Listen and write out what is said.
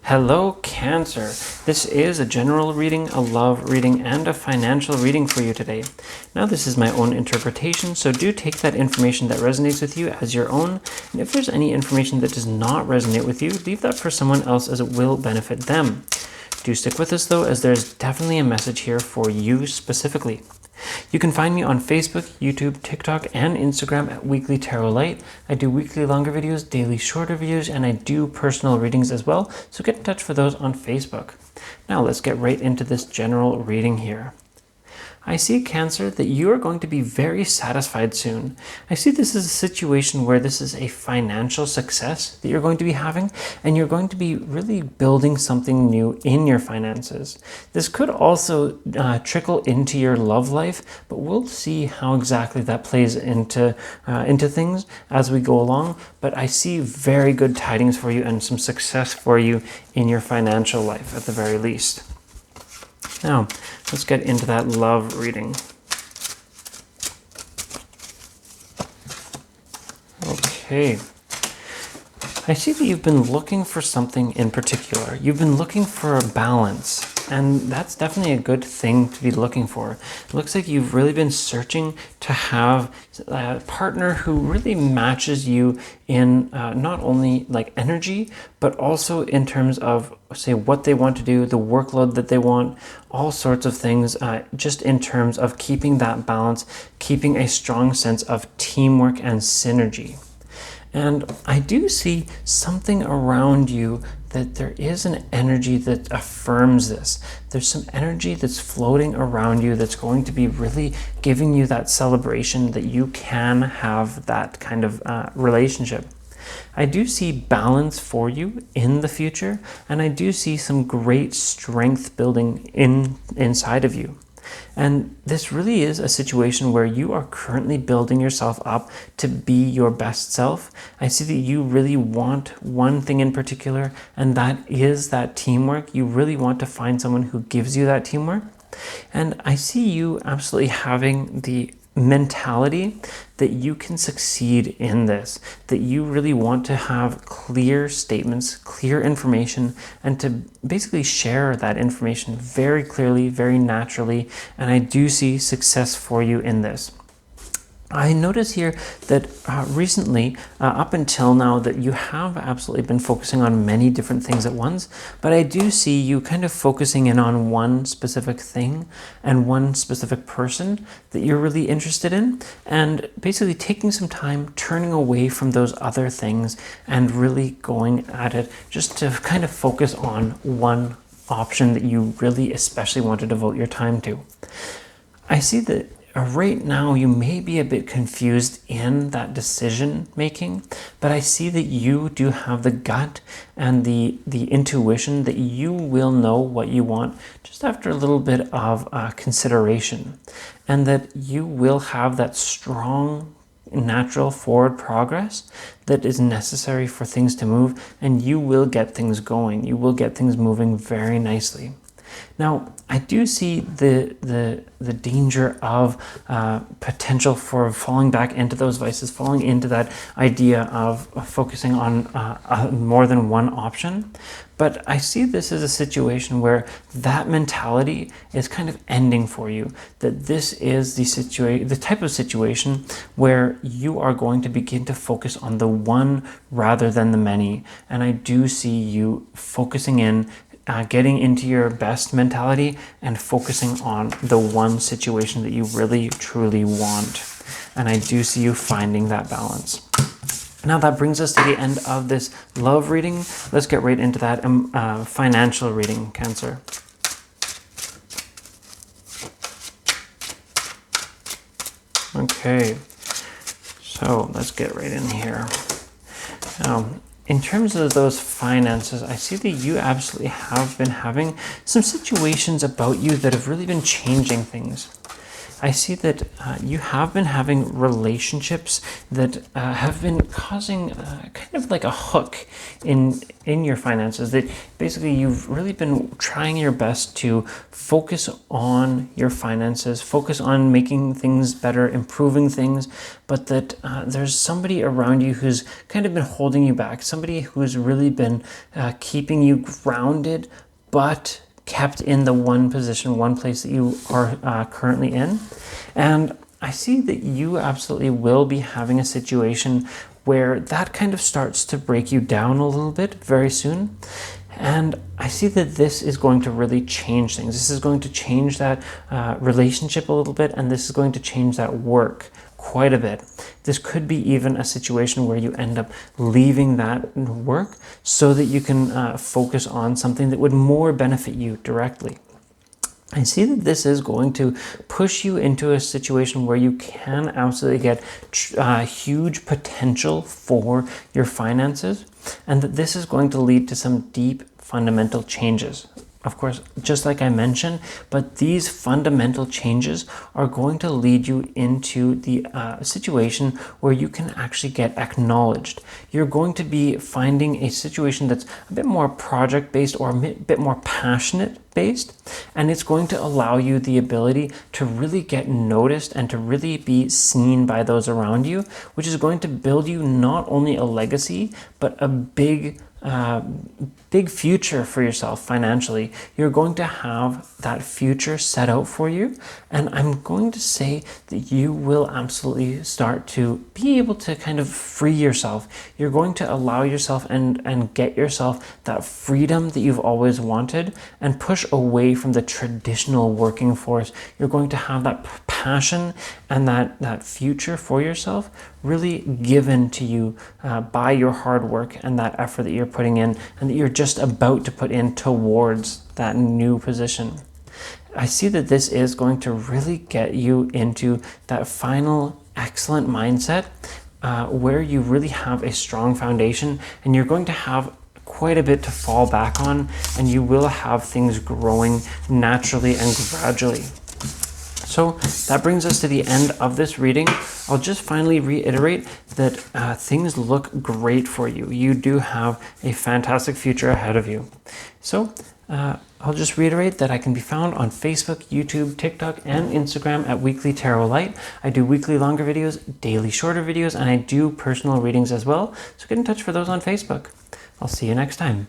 Hello, Cancer. This is a general reading, a love reading, and a financial reading for you today. Now, this is my own interpretation, so do take that information that resonates with you as your own. And if there's any information that does not resonate with you, leave that for someone else as it will benefit them. Do stick with us though, as there's definitely a message here for you specifically. You can find me on Facebook, YouTube, TikTok, and Instagram at Weekly Tarot Light. I do weekly longer videos, daily shorter videos, and I do personal readings as well, so get in touch for those on Facebook. Now let's get right into this general reading here. I see, Cancer, that you are going to be very satisfied soon. I see this as a situation where this is a financial success that you're going to be having, and you're going to be really building something new in your finances. This could also trickle into your love life, but we'll see how exactly that plays into things as we go along. But I see very good tidings for you and some success for you in your financial life at the very least. Now, let's get into that love reading. Okay. I see that you've been looking for something in particular. You've been looking for a balance, and that's definitely a good thing to be looking for. It looks like you've really been searching to have a partner who really matches you in not only like energy, but also in terms of, say, what they want to do, the workload that they want, all sorts of things, just in terms of keeping that balance, keeping a strong sense of teamwork and synergy. And I do see something around you that there is an energy that affirms this. There's some energy that's floating around you that's going to be really giving you that celebration that you can have that kind of relationship. I do see balance for you in the future, and I do see some great strength building inside of you. And this really is a situation where you are currently building yourself up to be your best self. I see that you really want one thing in particular, and that is that teamwork. You really want to find someone who gives you that teamwork. And I see you absolutely having the mentality that you can succeed in this, that you really want to have clear statements, clear information, and to basically share that information very clearly, very naturally. And I do see success for you in this. I notice here that recently, up until now, that you have absolutely been focusing on many different things at once, but I do see you kind of focusing in on one specific thing and one specific person that you're really interested in, and basically taking some time, turning away from those other things and really going at it just to kind of focus on one option that you really especially want to devote your time to. I see that right now you may be a bit confused in that decision making, but I see that you do have the gut and the intuition that you will know what you want just after a little bit of consideration, and that you will have that strong natural forward progress that is necessary for things to move, and you will get things going. You will get things moving very nicely. Now, I do see the danger of potential for falling back into those vices, falling into that idea of focusing on more than one option. But I see this as a situation where that mentality is kind of ending for you, that this is the type of situation where you are going to begin to focus on the one rather than the many. And I do see you focusing in, getting into your best mentality and focusing on the one situation that you really truly want. And I do see you finding that balance. Now that brings us to the end of this love reading. Let's get right into that financial reading, Cancer. Okay, so let's get right in here. Now, in terms of those finances, I see that you absolutely have been having some situations about you that have really been changing things. I see that you have been having relationships that have been causing kind of like a hook in your finances, that basically you've really been trying your best to focus on your finances, focus on making things better, improving things, but that there's somebody around you who's kind of been holding you back, somebody who's really been keeping you grounded, but kept in the one position, one place that you are currently in. And I see that you absolutely will be having a situation where that kind of starts to break you down a little bit very soon. And I see that this is going to really change things. This is going to change that relationship a little bit, and this is going to change that work quite a bit. This could be even a situation where you end up leaving that work so that you can focus on something that would more benefit you directly. I see that this is going to push you into a situation where you can absolutely get huge potential for your finances, and that this is going to lead to some deep fundamental changes. Of course, just like I mentioned, but these fundamental changes are going to lead you into the situation where you can actually get acknowledged. You're going to be finding a situation that's a bit more project-based or a bit more passionate-based, and it's going to allow you the ability to really get noticed and to really be seen by those around you, which is going to build you not only a legacy, but a big future for yourself financially. You're going to have that future set out for you, and I'm going to say that you will absolutely start to be able to kind of free yourself. You're going to allow yourself and get yourself that freedom that you've always wanted and push away from the traditional working force. You're going to have that passion and that future for yourself really given to you by your hard work and that effort that you're putting in and that you're just about to put in towards that new position. I see that this is going to really get you into that final excellent mindset where you really have a strong foundation, and you're going to have quite a bit to fall back on, and you will have things growing naturally and gradually. So that brings us to the end of this reading. I'll just finally reiterate that things look great for you. You do have a fantastic future ahead of you. So I'll just reiterate that I can be found on Facebook, YouTube, TikTok, and Instagram at Weekly Tarot Light. I do weekly longer videos, daily shorter videos, and I do personal readings as well. So get in touch for those on Facebook. I'll see you next time.